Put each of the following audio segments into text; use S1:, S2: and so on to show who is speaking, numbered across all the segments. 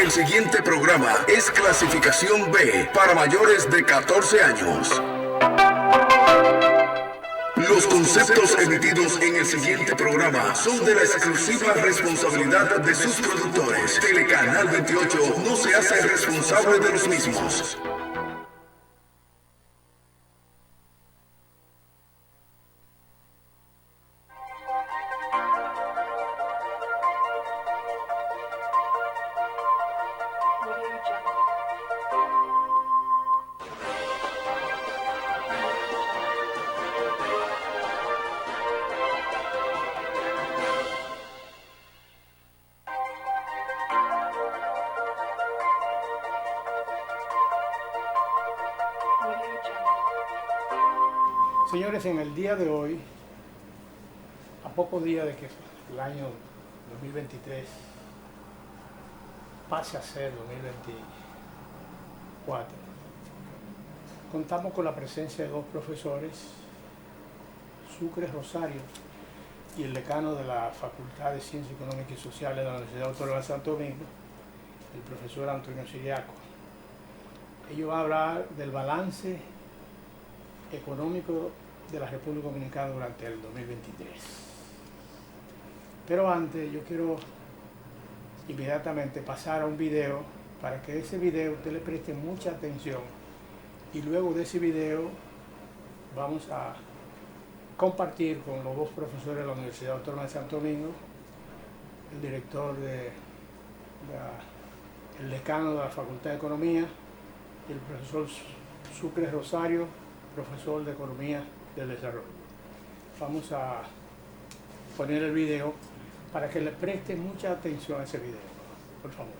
S1: El siguiente programa es clasificación B para mayores de 14 años. Los conceptos emitidos en el siguiente programa son de la exclusiva responsabilidad de sus productores. Telecanal 28 no se hace responsable de los mismos.
S2: Señores, en el día de hoy, a pocos días de que el año 2023 pase a ser 2024, contamos con la presencia de dos profesores, Sucre Rosario y el decano de la Facultad de Ciencias Económicas y Sociales de la Universidad Autónoma de Santo Domingo, el profesor Antonio Siriaco. Ellos van a hablar del balance económico de la República Dominicana durante el 2023. Pero antes yo quiero inmediatamente pasar a un video para que ese video usted le preste mucha atención y luego de ese video vamos a compartir con los dos profesores de la Universidad Autónoma de Santo Domingo, el director el decano de la Facultad de Economía y el profesor Sucre Rosario, profesor de Economía del Desarrollo. Vamos a poner el video para que le presten mucha atención a ese video, por favor.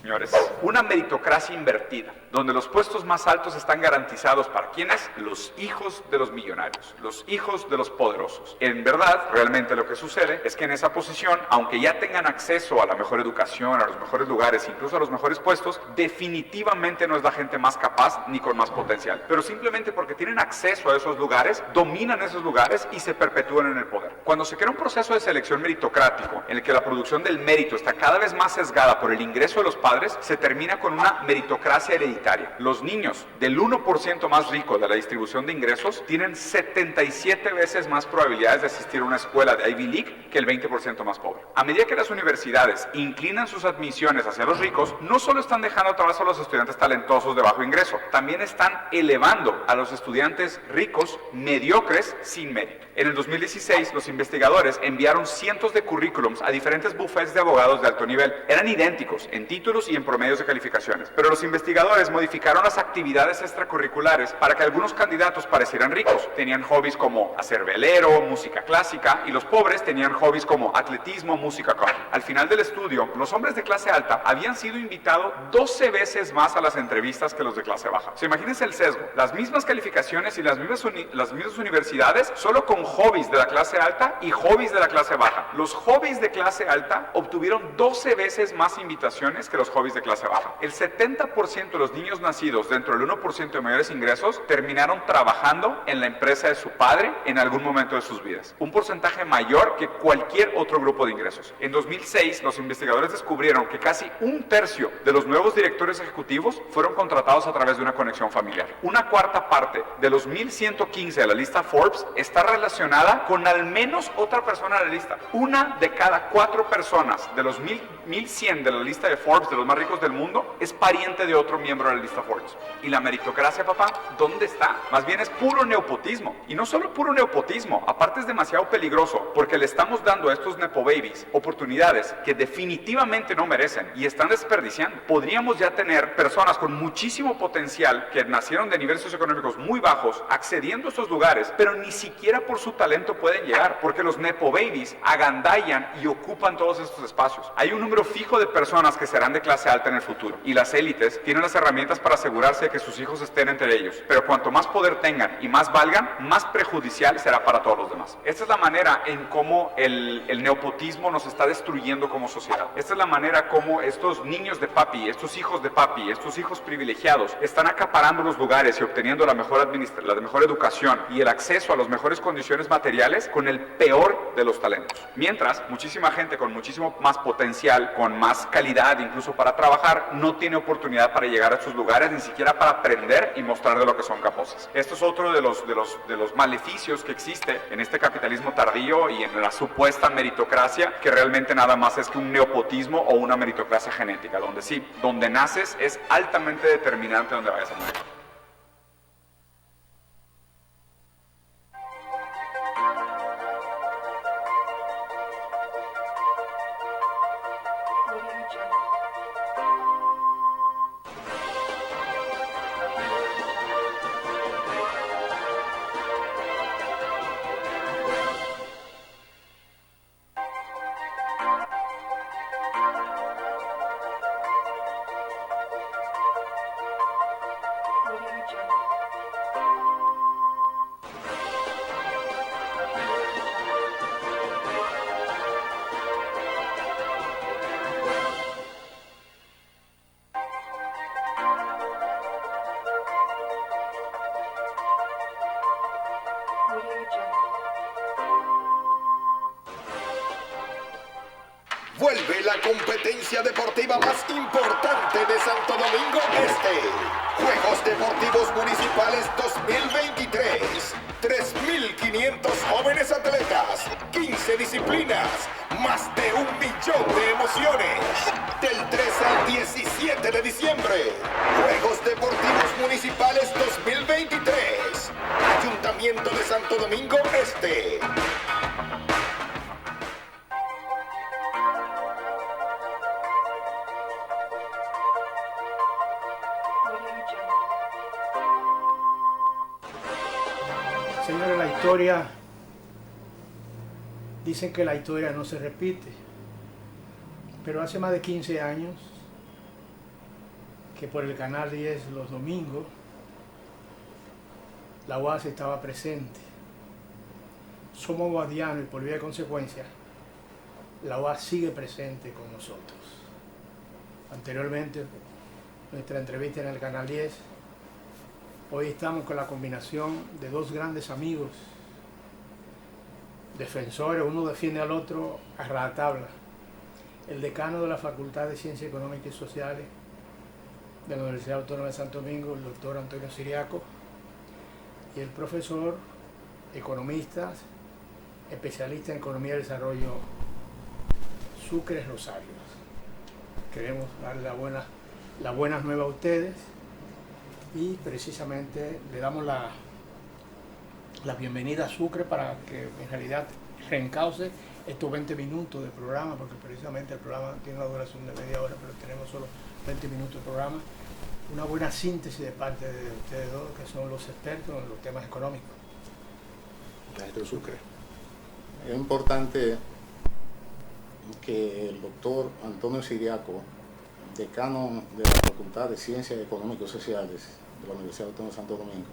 S3: Señores, una meritocracia invertida, donde los puestos más altos están garantizados para ¿quiénes? Los hijos de los millonarios, los hijos de los poderosos. En verdad, realmente lo que sucede es que en esa posición, aunque ya tengan acceso a la mejor educación, a los mejores lugares, incluso a los mejores puestos, definitivamente no es la gente más capaz ni con más potencial. Pero simplemente porque tienen acceso a esos lugares, dominan esos lugares y se perpetúan en el poder. Cuando se crea un proceso de selección meritocrático, en el que la producción del mérito está cada vez más sesgada por el ingreso de los padres, se termina con una meritocracia hereditaria. Los niños del 1% más rico de la distribución de ingresos tienen 77 veces más probabilidades de asistir a una escuela de Ivy League que el 20% más pobre. A medida que las universidades inclinan sus admisiones hacia los ricos, no solo están dejando atrás a los estudiantes talentosos de bajo ingreso, también están elevando a los estudiantes ricos mediocres sin mérito. En el 2016, los investigadores enviaron cientos de currículums a diferentes bufetes de abogados de alto nivel. Eran idénticos en títulos y en promedios de calificaciones, pero los investigadores modificaron las actividades extracurriculares para que algunos candidatos parecieran ricos. Tenían hobbies como hacer velero, música clásica, y los pobres tenían hobbies como atletismo, música country. Al final del estudio, los hombres de clase alta habían sido invitados 12 veces más a las entrevistas que los de clase baja. Imagínense el sesgo, las mismas calificaciones y las mismas universidades, solo con hobbies de la clase alta y hobbies de la clase baja. Los hobbies de clase alta obtuvieron 12 veces más invitaciones que los hobbies de clase baja. El 70% de los niños nacidos dentro del 1% de mayores ingresos terminaron trabajando en la empresa de su padre en algún momento de sus vidas. Un porcentaje mayor que cualquier otro grupo de ingresos. En 2006, los investigadores descubrieron que casi un tercio de los nuevos directores ejecutivos fueron contratados a través de una conexión familiar. Una cuarta parte de los 1,115 de la lista Forbes está relacionada con al menos otra persona de la lista. Una de cada 4 personas de los 1,100 de la lista de Forbes, de los más ricos del mundo, es pariente de otro miembro de la lista Forbes. ¿Y la meritocracia, papá? ¿Dónde está? Más bien es puro nepotismo. Y no solo puro nepotismo, aparte es demasiado peligroso, porque le estamos dando a estos nepo babies oportunidades que definitivamente no merecen y están desperdiciando. Podríamos ya tener personas con muchísimo potencial que nacieron de niveles socioeconómicos muy bajos accediendo a estos lugares, pero ni siquiera por su talento pueden llegar, porque los nepo babies agandallan y ocupan todos estos espacios. Hay un número fijo de personas que serán de clase alta en el futuro, y las élites tienen las herramientas herramientas para asegurarse de que sus hijos estén entre ellos. Pero cuanto más poder tengan y más valgan, más perjudicial será para todos los demás. Esta es la manera en cómo el neopotismo nos está destruyendo como sociedad. Esta es la manera como estos niños de papi, estos hijos de papi, estos hijos privilegiados están acaparando los lugares y obteniendo la mejor educación y el acceso a las mejores condiciones materiales con el peor de los talentos. Mientras, muchísima gente con muchísimo más potencial, con más calidad incluso para trabajar, no tiene oportunidad para llegar a estos lugares, ni siquiera para aprender y mostrar de lo que son capaces. Esto es otro de los maleficios que existe en este capitalismo tardío y en la supuesta meritocracia, que realmente nada más es que un neopotismo o una meritocracia genética, donde sí, donde naces es altamente determinante donde vayas a morir.
S1: Vuelve la competencia deportiva más importante de Santo Domingo Este. Juegos Deportivos Municipales 2023. 3.500 jóvenes atletas, 15 disciplinas, más de 1 millón de emociones. Del 13 al 17 de diciembre. Juegos Deportivos Municipales 2023. Ayuntamiento de Santo Domingo Este.
S2: Señores, la historia, dicen que la historia no se repite, pero hace más de 15 años que por el Canal 10 los domingos la UAS estaba presente. Somos guardianos y por vía de consecuencia la UAS sigue presente con nosotros. Anteriormente, nuestra entrevista en el Canal 10. Hoy estamos con la combinación de dos grandes amigos, defensores, uno defiende al otro a rajatabla. El decano de la Facultad de Ciencias Económicas y Sociales de la Universidad Autónoma de Santo Domingo, el doctor Antonio Siriaco, y el profesor, economista, especialista en Economía y Desarrollo, Sucre Rosario. Queremos darle las buenas nuevas a ustedes. Y precisamente le damos la bienvenida a Sucre para que en realidad reencauce estos 20 minutos de programa, porque precisamente el programa tiene una duración de media hora, pero tenemos solo 20 minutos de programa. Una buena síntesis de parte de ustedes dos, que son los expertos en los temas económicos.
S4: Maestro Sucre, es importante que el doctor Antonio Siriaco, decano de la Facultad de Ciencias Económicas y Sociales de la Universidad Autónoma de Santo Domingo,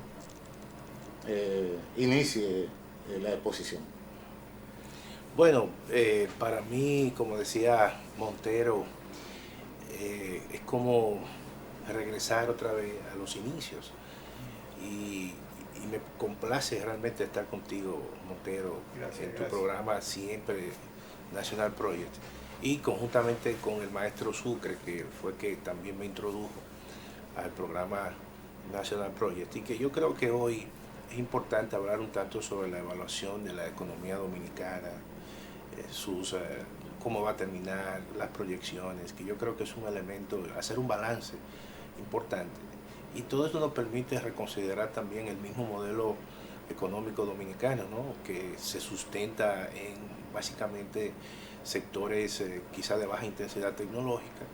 S4: inicie la exposición.
S5: Bueno, para mí, como decía Montero, es como regresar otra vez a los inicios y me complace realmente estar contigo, Montero, en tu programa siempre National Project, y conjuntamente con el maestro Sucre, que fue que también me introdujo al programa National Project, y que yo creo que hoy es importante hablar un tanto sobre la evaluación de la economía dominicana, cómo va a terminar, las proyecciones, que yo creo que es un elemento, hacer un balance importante. Y todo esto nos permite reconsiderar también el mismo modelo económico dominicano, ¿no?, que se sustenta en básicamente sectores quizá de baja intensidad tecnológica,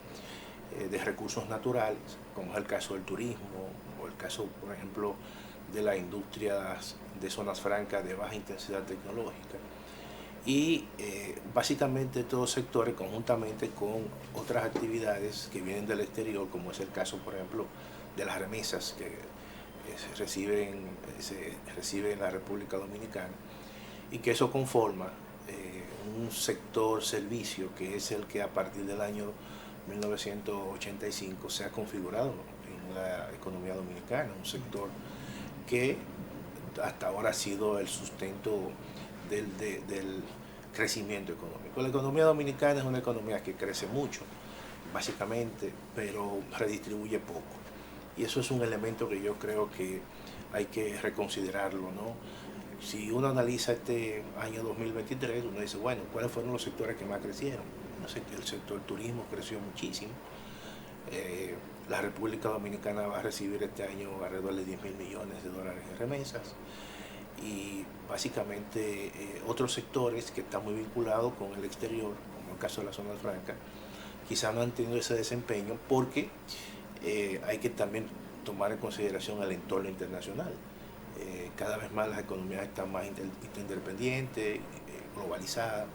S5: de recursos naturales, como es el caso del turismo, o el caso, por ejemplo, de las industrias de zonas francas de baja intensidad tecnológica, y básicamente todos sectores conjuntamente con otras actividades que vienen del exterior, como es el caso, por ejemplo, se reciben en la República Dominicana, y que eso conforma un sector servicio que es el que a partir del año 1985 se ha configurado en la economía dominicana, un sector que hasta ahora ha sido el sustento del crecimiento económico. La economía dominicana es una economía que crece mucho, básicamente, pero redistribuye poco. Y eso es un elemento que yo creo que hay que reconsiderarlo, ¿no? Si uno analiza este año 2023, uno dice, bueno, ¿cuáles fueron los sectores que más crecieron? No sé, que el sector turismo creció muchísimo. La República Dominicana va a recibir este año alrededor de 10.000 millones de dólares en remesas. Y básicamente otros sectores que están muy vinculados con el exterior, como el caso de la zona franca, quizás no han tenido ese desempeño porque hay que también tomar en consideración el entorno internacional. Cada vez más las economías están más interdependientes, globalizadas,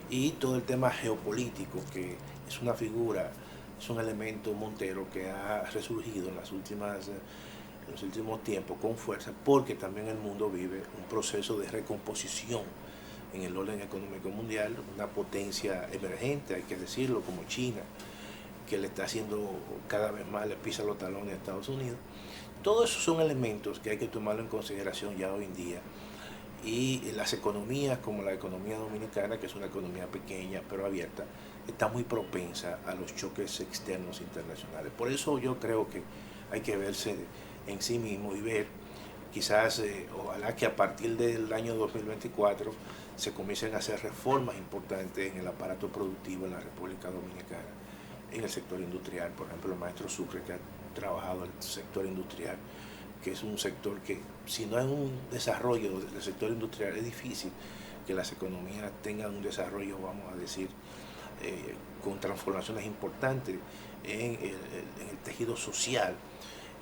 S5: y todo el tema geopolítico, que es una figura, es un elemento montero que ha resurgido en los últimos tiempos con fuerza, porque también el mundo vive un proceso de recomposición en el orden económico mundial, una potencia emergente, hay que decirlo, como China, que le está haciendo cada vez más, le pisa los talones a Estados Unidos. Todos esos son elementos que hay que tomarlo en consideración ya hoy en día. Y las economías, como la economía dominicana, que es una economía pequeña pero abierta, está muy propensa a los choques externos internacionales. Por eso yo creo que hay que verse en sí mismo y ver, quizás, ojalá que a partir del año 2024 se comiencen a hacer reformas importantes en el aparato productivo en la República Dominicana, en el sector industrial. Por ejemplo, el maestro Sucre, que ha trabajado en el sector industrial, que es un sector que, si no hay un desarrollo del sector industrial, es difícil que las economías tengan un desarrollo, vamos a decir, con transformaciones importantes en el tejido social,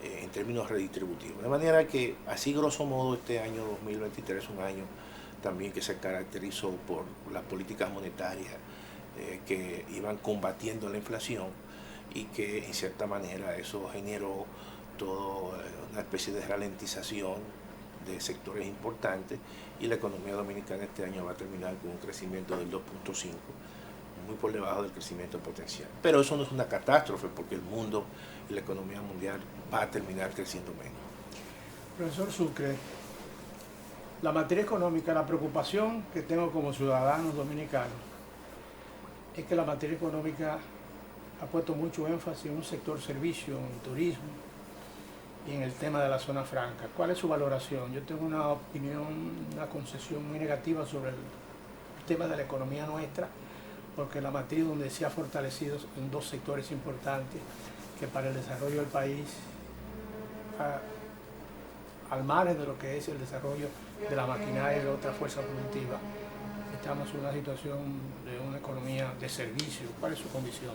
S5: en términos redistributivos. De manera que, así grosso modo, este año 2023 es un año también que se caracterizó por las políticas monetarias que iban combatiendo la inflación, y que en cierta manera eso generó toda una especie de ralentización de sectores importantes, y la economía dominicana este año va a terminar con un crecimiento del 2.5, muy por debajo del crecimiento potencial. Pero eso no es una catástrofe, porque el mundo y la economía mundial va a terminar creciendo menos.
S2: Profesor Sucre, la materia económica, la preocupación que tengo como ciudadanos dominicanos es que la materia económica ha puesto mucho énfasis en un sector servicio, en turismo y en el tema de la zona franca. ¿Cuál es su valoración? Yo tengo una opinión, una concepción muy negativa sobre el tema de la economía nuestra, porque la matriz donde se ha fortalecido en dos sectores importantes que para el desarrollo del país, al margen de lo que es el desarrollo de la maquinaria y de otra fuerza productiva, estamos en una situación de una economía de servicio. ¿Cuál es su condición?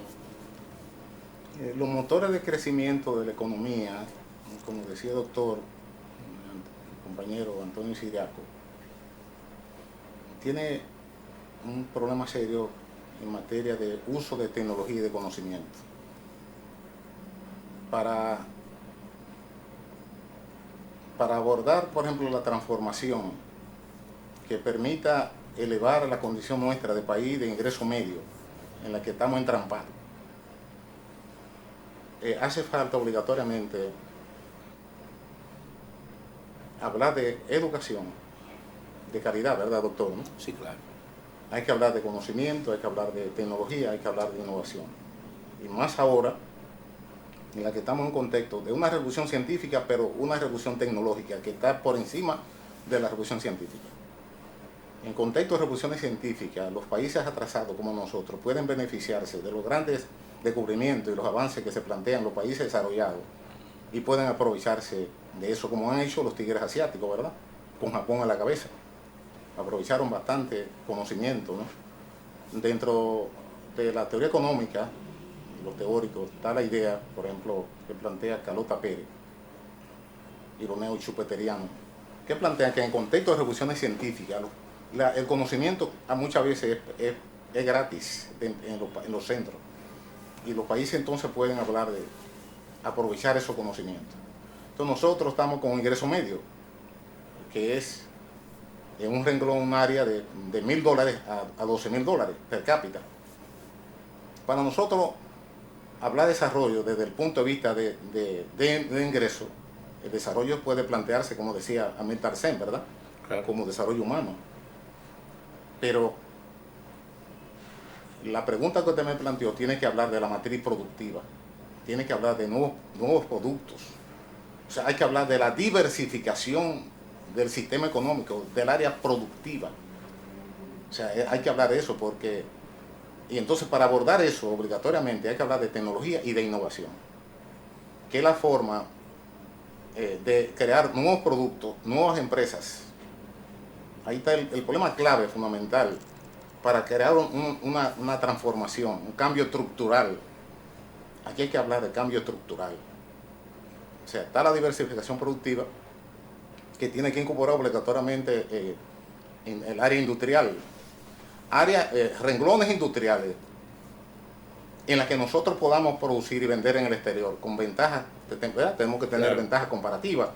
S4: Los motores de crecimiento de la economía, como decía el doctor, el compañero Antonio Siriaco, tiene un problema serio en materia de uso de tecnología y de conocimiento. Para abordar, por ejemplo, la transformación que permita elevar la condición nuestra de país de ingreso medio en la que estamos entrampados, hace falta obligatoriamente hablar de educación de calidad, ¿verdad, doctor? ¿No?
S5: Sí, claro.
S4: Hay que hablar de conocimiento, hay que hablar de tecnología, hay que hablar de innovación. Y más ahora, en la que estamos en un contexto de una revolución científica, pero una revolución tecnológica que está por encima de la revolución científica. En contexto de revoluciones científicas, los países atrasados como nosotros pueden beneficiarse de los grandes descubrimientos y los avances que se plantean los países desarrollados, y pueden aprovecharse de eso, como han hecho los tigres asiáticos, ¿verdad? Con Japón a la cabeza. Aprovecharon bastante conocimiento, ¿no? Dentro de la teoría económica, los teóricos, está la idea, por ejemplo, que plantea Carlota Pérez y los neochupeterianos, que plantean que en contexto de revoluciones científicas el conocimiento muchas veces es gratis en los centros. Y los países entonces pueden hablar de aprovechar esos conocimientos. Entonces nosotros estamos con un ingreso medio, que es en un renglón, un área de $1,000 a $12,000 per cápita. Para nosotros hablar de desarrollo desde el punto de vista de ingreso, el desarrollo puede plantearse, como decía Amartya Sen, ¿verdad?
S5: Claro.
S4: Como desarrollo humano. Pero la pregunta que usted me planteó tiene que hablar de la matriz productiva, tiene que hablar de nuevos productos. O sea, hay que hablar de la diversificación del sistema económico, del área productiva. O sea, hay que hablar de eso porque... Y entonces para abordar eso obligatoriamente hay que hablar de tecnología y de innovación, que es la forma de crear nuevos productos, nuevas empresas. Ahí está el problema clave, fundamental, para crear una transformación, un cambio estructural. Aquí hay que hablar de cambio estructural. O sea, está la diversificación productiva, que tiene que incorporar obligatoriamente en el área industrial, renglones industriales en las que nosotros podamos producir y vender en el exterior con ventajas, tenemos que tener
S5: claro,
S4: ventajas comparativas.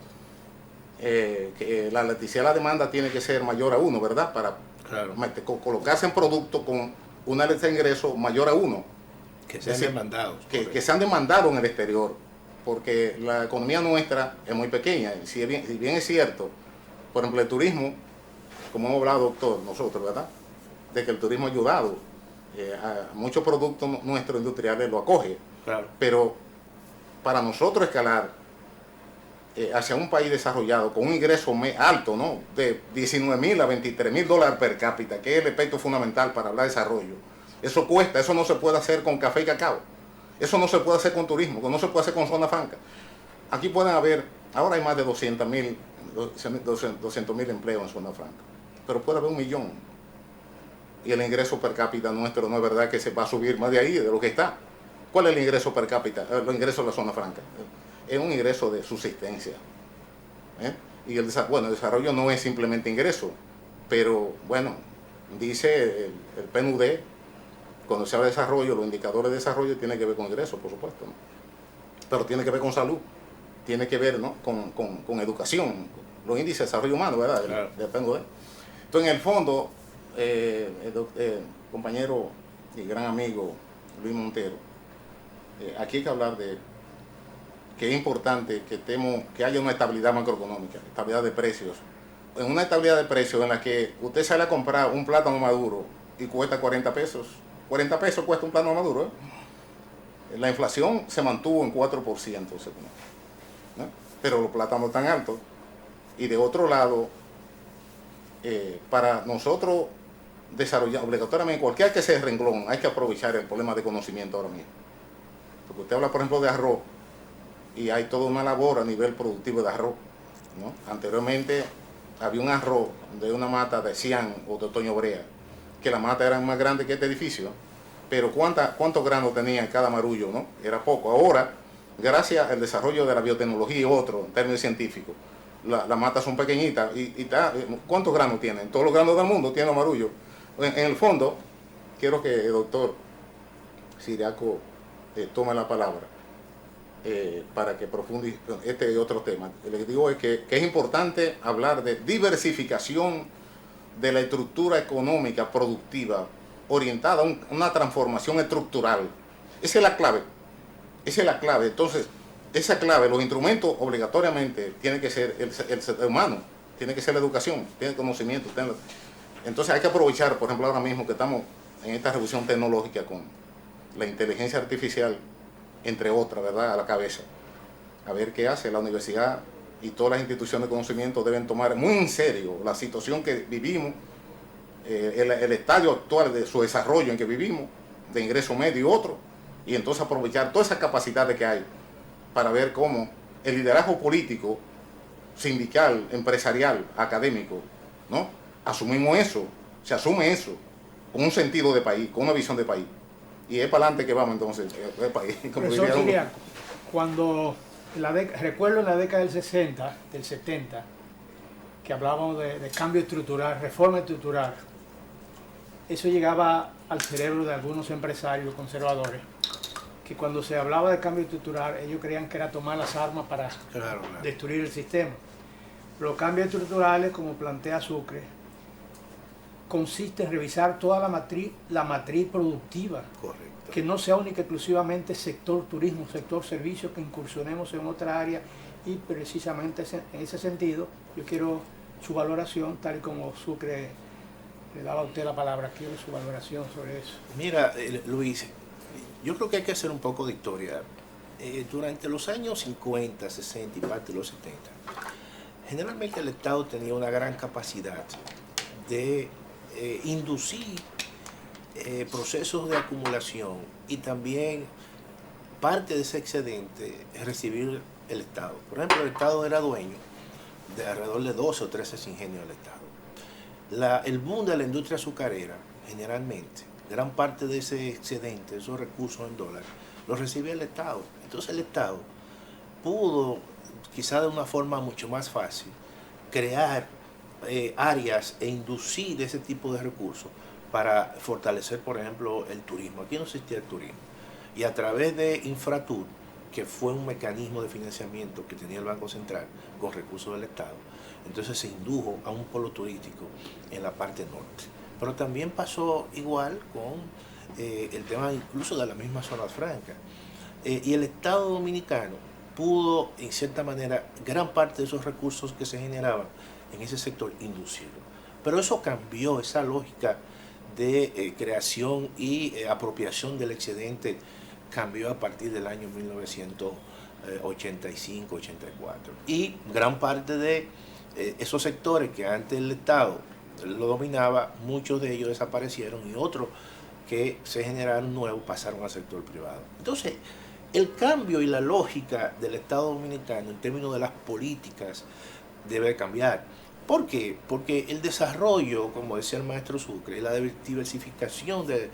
S4: Que la electricidad de la demanda tiene que ser mayor a 1, ¿verdad? Para
S5: claro,
S4: colocarse en productos con una electricidad de ingreso mayor a 1.
S5: que sean demandados.
S4: Que sean demandados en el exterior, porque la economía nuestra es muy pequeña. Si bien es cierto, por ejemplo, el turismo, como hemos hablado, doctor, nosotros, ¿verdad? De que el turismo ha ayudado a muchos productos nuestros industriales, lo acoge.
S5: Claro.
S4: Pero para nosotros escalar hacia un país desarrollado con un ingreso alto, ¿no? De $19,000 a $23,000 per cápita, que es el aspecto fundamental para hablar de desarrollo. Eso cuesta, eso no se puede hacer con café y cacao. Eso no se puede hacer con turismo, no se puede hacer con zona franca. Aquí pueden haber, ahora hay más de 200,000 empleos en zona franca, pero puede haber 1,000,000. Y el ingreso per cápita nuestro no es verdad que se va a subir más de ahí, de lo que está. ¿Cuál es el ingreso per cápita? El ingreso de la zona franca. Es un ingreso de subsistencia. Y el desarrollo no es simplemente ingreso, pero bueno, dice el PNUD, cuando se habla de desarrollo, los indicadores de desarrollo tienen que ver con ingresos, por supuesto, ¿no? Pero tiene que ver con salud, tiene que ver, ¿no? con educación, los índices de desarrollo humano, ¿verdad?
S5: Claro.
S4: Del PNUD. Entonces, en el fondo, compañero y gran amigo Luis Montero, aquí hay que hablar de que es importante que haya una estabilidad macroeconómica, estabilidad de precios. En una estabilidad de precios en la que usted sale a comprar un plátano maduro y cuesta 40 pesos. 40 pesos cuesta un plátano maduro. La inflación se mantuvo en 4%, ¿no? Pero los plátanos están altos. Y de otro lado, para nosotros desarrollar obligatoriamente cualquier que sea el renglón, hay que aprovechar el problema de conocimiento ahora mismo. Porque usted habla, por ejemplo, de arroz, y hay toda una labor a nivel productivo de arroz, ¿no? Anteriormente había un arroz de una mata de Cian o de Otoño Brea, que la mata era más grande que este edificio, pero ¿cuántos granos tenía en cada marullo? ¿No? Era poco. Ahora, gracias al desarrollo de la biotecnología y otro, en términos científicos, las matas son pequeñitas. ¿Cuántos granos tienen? Todos los granos del mundo tienen los marullos. En el fondo, quiero que el doctor Ciriaco tome la palabra para que profundice este y otro tema. Lo que digo es que es importante hablar de diversificación de la estructura económica productiva orientada a una transformación estructural. Esa es la clave. Esa es la clave. Entonces, esa clave, los instrumentos obligatoriamente tienen que ser el ser humano, tiene que ser la educación, tiene conocimiento. Entonces hay que aprovechar, por ejemplo, ahora mismo que estamos en esta revolución tecnológica con la inteligencia artificial, entre otras, ¿verdad?, a la cabeza. A ver qué hace la universidad y todas las instituciones de conocimiento deben tomar muy en serio la situación que vivimos, el estadio actual de su desarrollo en que vivimos, de ingreso medio y otro, y entonces aprovechar todas esas capacidades que hay para ver cómo el liderazgo político, sindical, empresarial, académico, ¿no? Asumimos eso, se asume eso, con un sentido de país, con una visión de país. Y es para adelante que vamos entonces, el país.
S2: Profesor Ciriaco, cuando recuerdo en la década del 60, del 70, que hablábamos de cambio estructural, reforma estructural, eso llegaba al cerebro de algunos empresarios conservadores, que cuando se hablaba de cambio estructural, ellos creían que era tomar las armas para destruir el sistema. Los cambios estructurales, como plantea Sucre, consiste en revisar toda la matriz productiva.
S5: Correcto.
S2: Que no sea única exclusivamente sector turismo, sector servicios, que incursionemos en otra área, y precisamente en ese sentido yo quiero su valoración, tal y como Sucre le daba a usted la palabra, quiero su valoración sobre eso.
S5: Mira, Luis, yo creo que hay que hacer un poco de historia. Durante los años 50, 60 y parte de los 70, generalmente el Estado tenía una gran capacidad de inducir procesos de acumulación y también parte de ese excedente recibir el Estado. Por ejemplo, el Estado era dueño de alrededor de 12 o 13 ingenios del Estado. El boom de la industria azucarera, generalmente, gran parte de ese excedente, esos recursos en dólares, los recibía el Estado. Entonces el Estado pudo, quizá de una forma mucho más fácil, crear áreas e inducir ese tipo de recursos para fortalecer, por ejemplo, el turismo. Aquí no existía el turismo. Y a través de Infratur, que fue un mecanismo de financiamiento que tenía el Banco Central con recursos del Estado, entonces se indujo a un polo turístico en la parte norte. Pero también pasó igual con el tema incluso de la misma zona franca. Y el Estado dominicano pudo, en cierta manera, gran parte de esos recursos que se generaban en ese sector inducirlo. Pero eso cambió, esa lógica de creación y apropiación del excedente cambió a partir del año 1985-84. Y gran parte de esos sectores que antes el Estado lo dominaba, muchos de ellos desaparecieron y otros que se generaron nuevos pasaron al sector privado. Entonces, el cambio y la lógica del Estado dominicano en términos de las políticas debe cambiar. ¿Por qué? Porque el desarrollo, como decía el maestro Sucre, la diversificación del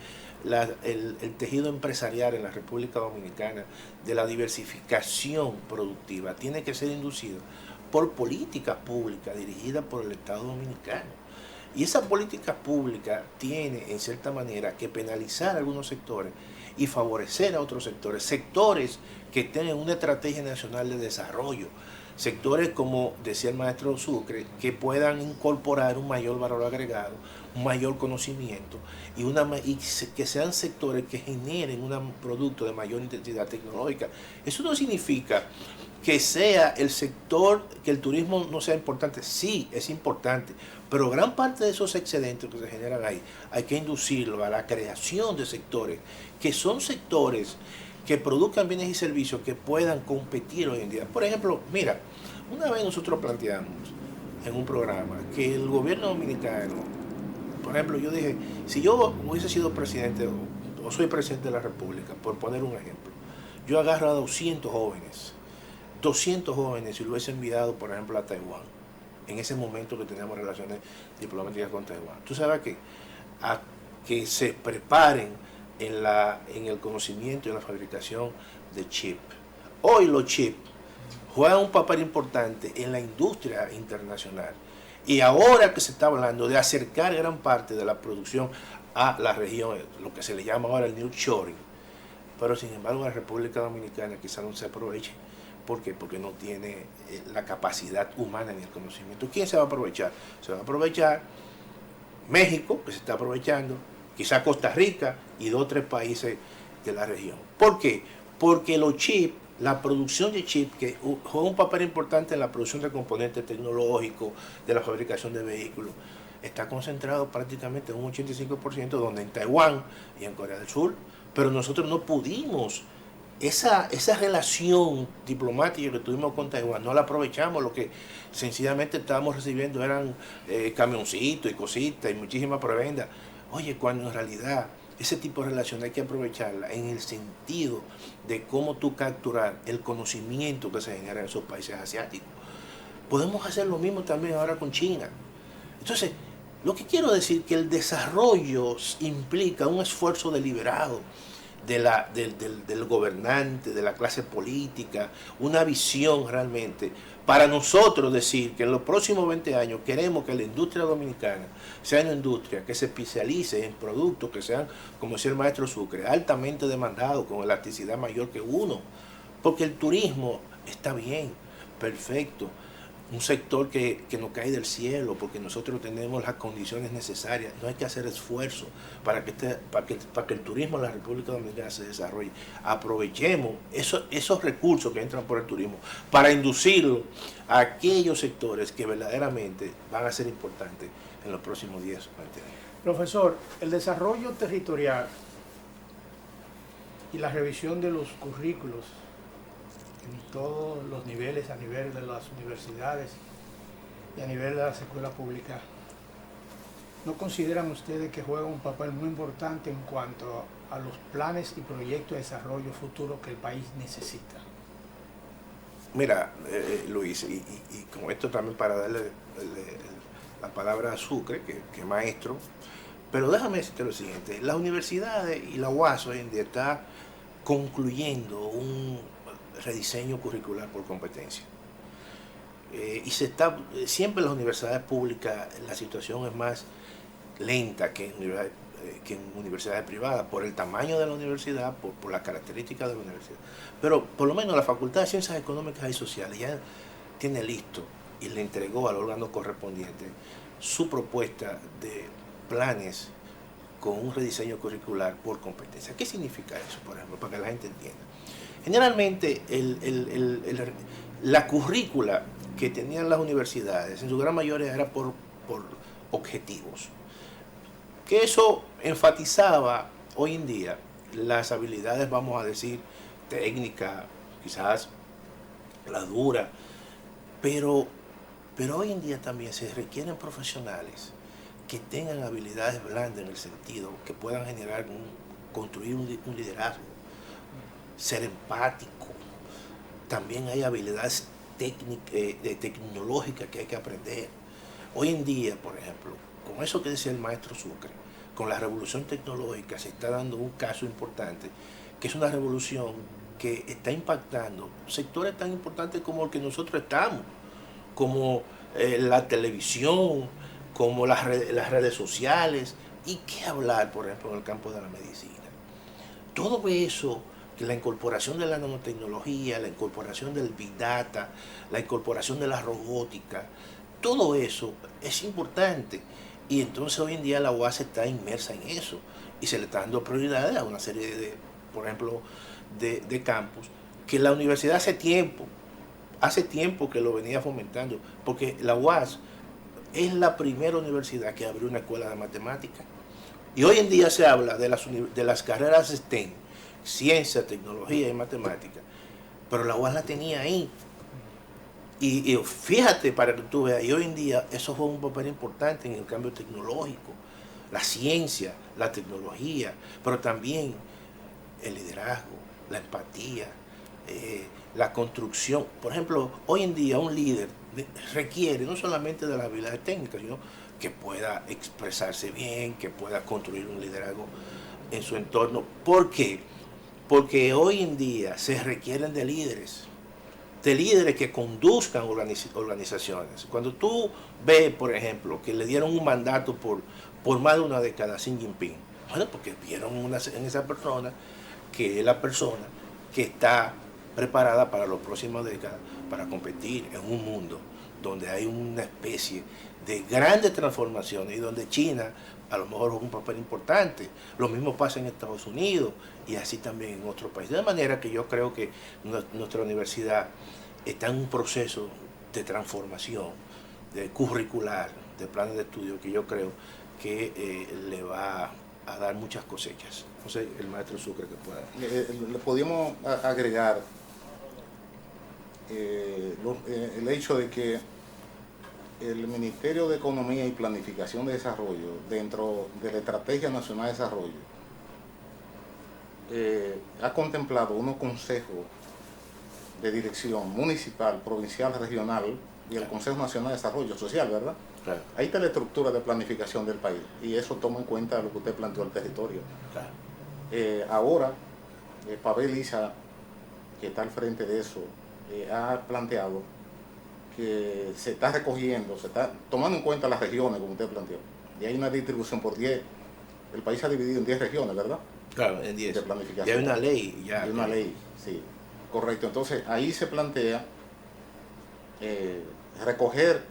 S5: tejido empresarial en la República Dominicana, de la diversificación productiva, tiene que ser inducido por políticas públicas dirigidas por el Estado dominicano. Y esa política pública tiene, en cierta manera, que penalizar a algunos sectores y favorecer a otros sectores, sectores que tienen una estrategia nacional de desarrollo, sectores, como decía el maestro Sucre, que puedan incorporar un mayor valor agregado, un mayor conocimiento y que sean sectores que generen un producto de mayor intensidad tecnológica. Eso no significa que sea el sector, que el turismo no sea importante. Sí, es importante, pero gran parte de esos excedentes que se generan ahí hay que inducirlo a la creación de sectores, que son sectores que produzcan bienes y servicios que puedan competir hoy en día. Por ejemplo, mira, una vez nosotros planteamos en un programa que el gobierno dominicano, por ejemplo, yo dije, si yo hubiese sido presidente o soy presidente de la República, por poner un ejemplo, yo agarro a 200 jóvenes y lo hubiese enviado, por ejemplo, a Taiwán, en ese momento que teníamos relaciones diplomáticas con Taiwán. ¿Tú sabes qué? A que se preparen en el conocimiento y en la fabricación de chip. Hoy los chips juegan un papel importante en la industria internacional. Y ahora que se está hablando de acercar gran parte de la producción a la región, lo que se le llama ahora el nearshoring, pero sin embargo la República Dominicana quizá no se aproveche. ¿Por qué? Porque no tiene la capacidad humana ni el conocimiento. ¿Quién se va a aprovechar? Se va a aprovechar México, que se está aprovechando, quizá Costa Rica y 2 o 3 países de la región. ¿Por qué? Porque los chips, la producción de chips, que juega un papel importante en la producción de componentes tecnológicos, de la fabricación de vehículos, está concentrado prácticamente en un 85%, donde en Taiwán y en Corea del Sur. Pero nosotros no pudimos, esa relación diplomática que tuvimos con Taiwán, no la aprovechamos. Lo que sencillamente estábamos recibiendo eran camioncitos y cositas y muchísimas prebendas. Oye, cuando en realidad ese tipo de relación hay que aprovecharla en el sentido de cómo tú capturar el conocimiento que se genera en esos países asiáticos. Podemos hacer lo mismo también ahora con China. Entonces, lo que quiero decir es que el desarrollo implica un esfuerzo deliberado del gobernante, de la clase política, una visión realmente para nosotros decir que en los próximos 20 años queremos que la industria dominicana sea una industria que se especialice en productos que sean, como decía el maestro Sucre, altamente demandados, con elasticidad mayor que uno, porque el turismo está bien, perfecto, un sector que no cae del cielo, porque nosotros tenemos las condiciones necesarias, no hay que hacer esfuerzo para que el turismo en la República Dominicana se desarrolle. Aprovechemos esos recursos que entran por el turismo para inducirlo a aquellos sectores que verdaderamente van a ser importantes en los próximos 10 o 20 años.
S2: Profesor, el desarrollo territorial y la revisión de los currículos en todos los niveles, a nivel de las universidades y a nivel de las escuelas públicas, ¿no consideran ustedes que juega un papel muy importante en cuanto a los planes y proyectos de desarrollo futuro que el país necesita?
S5: Mira, Luis, y con esto también para darle la palabra a Sucre, que es maestro, pero déjame decirte lo siguiente: las universidades y la UAS hoy en día está concluyendo un rediseño curricular por competencia. Siempre en las universidades públicas la situación es más lenta que en universidades privadas, por el tamaño de la universidad, por las características de la universidad. Pero por lo menos la Facultad de Ciencias Económicas y Sociales ya tiene listo y le entregó al órgano correspondiente su propuesta de planes con un rediseño curricular por competencia. ¿Qué significa eso, por ejemplo, para que la gente entienda? Generalmente la currícula que tenían las universidades en su gran mayoría era por objetivos, que eso enfatizaba hoy en día las habilidades, vamos a decir, técnicas, quizás la dura, pero hoy en día también se requieren profesionales que tengan habilidades blandas en el sentido que puedan construir un liderazgo, ser empático. También hay habilidades tecnológicas que hay que aprender. Hoy en día, por ejemplo, con eso que decía el maestro Sucre, con la revolución tecnológica se está dando un caso importante, que es una revolución que está impactando sectores tan importantes como el que nosotros estamos, como la televisión, como las redes sociales, y qué hablar, por ejemplo, en el campo de la medicina. Todo eso, la incorporación de la nanotecnología, la incorporación del Big Data, la incorporación de la robótica, todo eso es importante. Y entonces hoy en día la UAS está inmersa en eso y se le está dando prioridades a una serie de, por ejemplo, de campus que la universidad hace tiempo que lo venía fomentando, porque la UAS es la primera universidad que abrió una escuela de matemáticas. Y hoy en día se habla de las carreras STEM, ciencia, tecnología y matemática, pero la UAS la tenía ahí. Y fíjate, para que tú veas, y hoy en día eso juega un papel importante en el cambio tecnológico, la ciencia, la tecnología, pero también el liderazgo, la empatía, la construcción. Por ejemplo, hoy en día un líder requiere no solamente de las habilidades técnicas, sino que pueda expresarse bien, que pueda construir un liderazgo en su entorno. ¿Por qué? Porque hoy en día se requieren de líderes que conduzcan organizaciones. Cuando tú ves, por ejemplo, que le dieron un mandato por más de una década a Xi Jinping, bueno, porque vieron en esa persona que es la persona que está preparada para las próximas décadas para competir en un mundo donde hay una especie de grandes transformaciones y donde China a lo mejor juega un papel importante. Lo mismo pasa en Estados Unidos y así también en otros países. De manera que yo creo que nuestra universidad está en un proceso de transformación, de curricular, de planes de estudio, que yo creo que le va a dar muchas cosechas. No sé, el maestro Sucre que pueda.
S4: Le podríamos agregar el hecho de que el Ministerio de Economía y Planificación de Desarrollo, dentro de la Estrategia Nacional de Desarrollo, ha contemplado unos consejos de dirección municipal, provincial, regional y el Consejo Nacional de Desarrollo Social, ¿verdad?
S5: Claro.
S4: Ahí está la estructura de planificación del país y eso toma en cuenta lo que usted planteó al territorio.
S5: Claro.
S4: Ahora, Pavel Issa, que está al frente de eso, ha planteado que se está recogiendo, se está tomando en cuenta las regiones, como usted planteó, y hay una distribución por 10. El país se ha dividido en 10 regiones, ¿verdad?
S5: Claro, en 10.
S4: De planificación.
S5: Ya hay una ley. Ya,
S4: hay una ley, sí. Correcto. Entonces, ahí se plantea recoger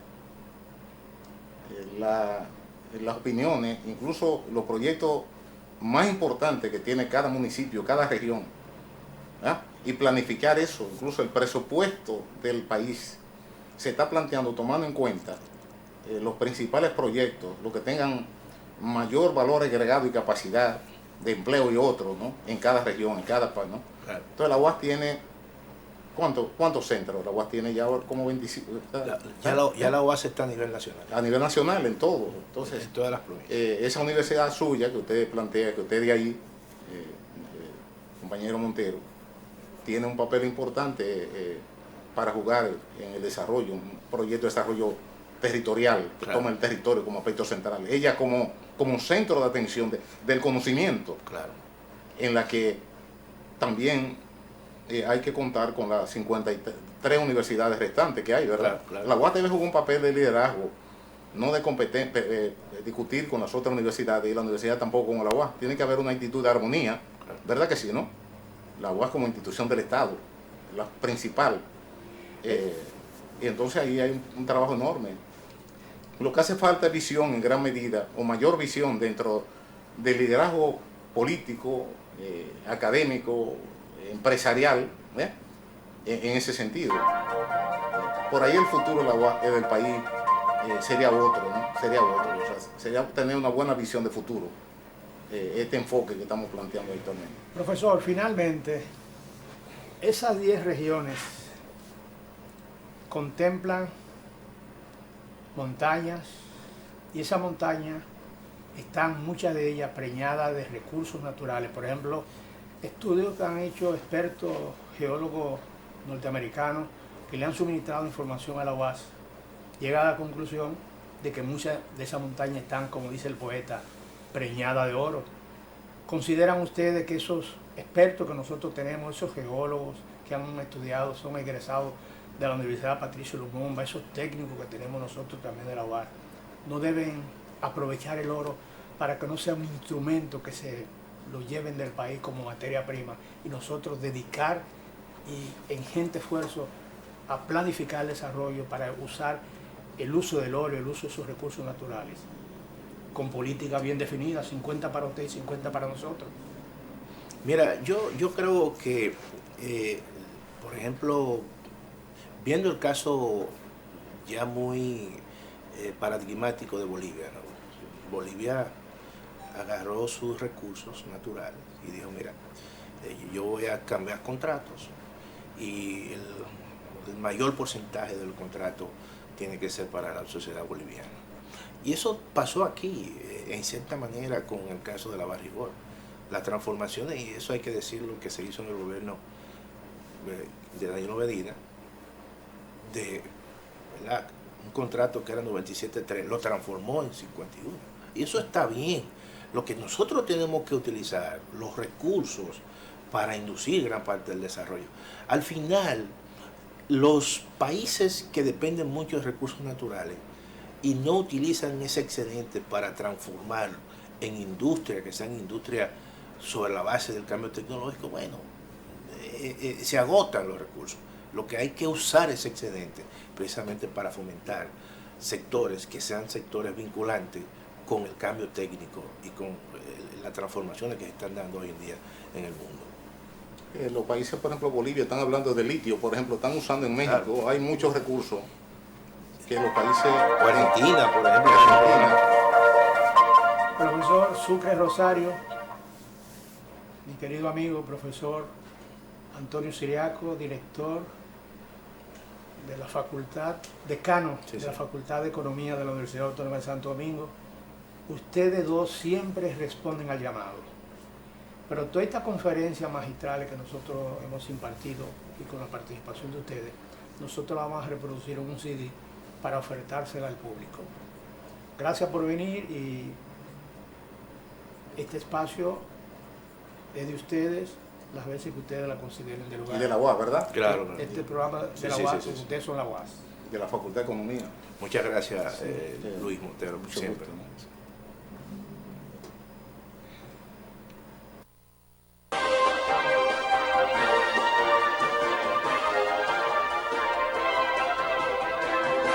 S4: las opiniones, incluso los proyectos más importantes que tiene cada municipio, cada región, ¿verdad? Y planificar eso, incluso el presupuesto del país se está planteando tomando en cuenta los principales proyectos, los que tengan mayor valor agregado y capacidad de empleo y otros, ¿no? En cada región, en cada país, ¿no?
S5: Claro.
S4: Entonces la UAS tiene, ¿cuántos centros? La UAS tiene ya como 25.
S5: Ya la UAS está a nivel nacional.
S4: A nivel nacional, en todo. Entonces,
S5: en todas las provincias.
S4: Esa universidad suya que usted plantea, que usted de ahí, compañero Montero, tiene un papel importante para jugar en el desarrollo, un proyecto de desarrollo territorial que
S5: claro.
S4: toma el territorio como aspecto central. Ella como centro de atención del conocimiento,
S5: claro.
S4: En la que también hay que contar con las 53 universidades restantes que hay, ¿verdad?
S5: Claro, claro.
S4: La UAS debe jugar un papel de liderazgo, no de discutir con las otras universidades, y la universidad tampoco con la UAS. Tiene que haber una actitud de armonía, claro. ¿Verdad que sí, no? La UAS como institución del Estado, la principal. Y entonces ahí hay un trabajo enorme. Lo que hace falta es visión en gran medida, o mayor visión dentro del liderazgo político, académico, empresarial, en ese sentido. Por ahí el futuro del país sería otro, ¿no? Sería otro, o sea, sería tener una buena visión de futuro, este enfoque que estamos planteando actualmente.
S2: Profesor, finalmente, esas 10 regiones contemplan montañas, y esas montañas están muchas de ellas preñadas de recursos naturales. Por ejemplo, estudios que han hecho expertos geólogos norteamericanos que le han suministrado información a la UAS, llega a la conclusión de que muchas de esas montañas están, como dice el poeta, preñadas de oro. ¿Consideran ustedes que esos expertos que nosotros tenemos, esos geólogos que han estudiado, son egresados de la Universidad Patricio Lumumba, esos técnicos que tenemos nosotros también de la UAS, no deben aprovechar el oro para que no sea un instrumento que se lo lleven del país como materia prima, y nosotros dedicar y ingente esfuerzo a planificar el desarrollo para usar el uso del oro, el uso de esos recursos naturales, con políticas bien definidas, 50 para usted y 50 para nosotros?
S5: Mira, yo creo que, por ejemplo, viendo el caso ya muy paradigmático de Bolivia, ¿no? Bolivia agarró sus recursos naturales y dijo, mira, yo voy a cambiar contratos y el mayor porcentaje del contrato tiene que ser para la sociedad boliviana. Y eso pasó aquí, en cierta manera, con el caso de la Barrigol. Las transformaciones, y eso hay que decirlo, que se hizo en el gobierno de Danilo Medina, de, ¿verdad?, un contrato que era 97.3, lo transformó en 51. Y eso está bien. Lo que nosotros tenemos que utilizar, los recursos para inducir gran parte del desarrollo. Al final, los países que dependen mucho de recursos naturales y no utilizan ese excedente para transformarlo en industria, que sean industrias sobre la base del cambio tecnológico, bueno, se agotan los recursos. Lo que hay que usar ese excedente precisamente para fomentar sectores que sean sectores vinculantes con el cambio técnico y con las transformaciones que se están dando hoy en día en el mundo.
S4: Los países, por ejemplo, Bolivia, están hablando de litio, por ejemplo, están usando en México, claro. Hay muchos recursos que los países...
S5: O Argentina, por ejemplo.
S4: Argentina.
S2: Profesor Sucre Rosario, mi querido amigo, profesor Antonio Siriaco, director de la facultad, decano de la Facultad de Economía de la Universidad Autónoma de Santo Domingo. Ustedes dos siempre responden al llamado. Pero toda esta conferencia magistrales que nosotros hemos impartido y con la participación de ustedes, nosotros la vamos a reproducir en un CD para ofertársela al público. Gracias por venir, y este espacio es de ustedes las veces que ustedes la consideren de lugar.
S4: Y de la UAS, ¿verdad?
S5: Claro.
S2: Este programa de
S5: Sí,
S2: la
S5: sí,
S2: UAS,
S5: sí, sí.
S2: ustedes son la UAS.
S4: De la Facultad de Economía.
S5: Muchas gracias,
S4: Sí.
S5: Luis Montero,
S4: Mucho
S5: siempre.
S4: gusto, ¿no?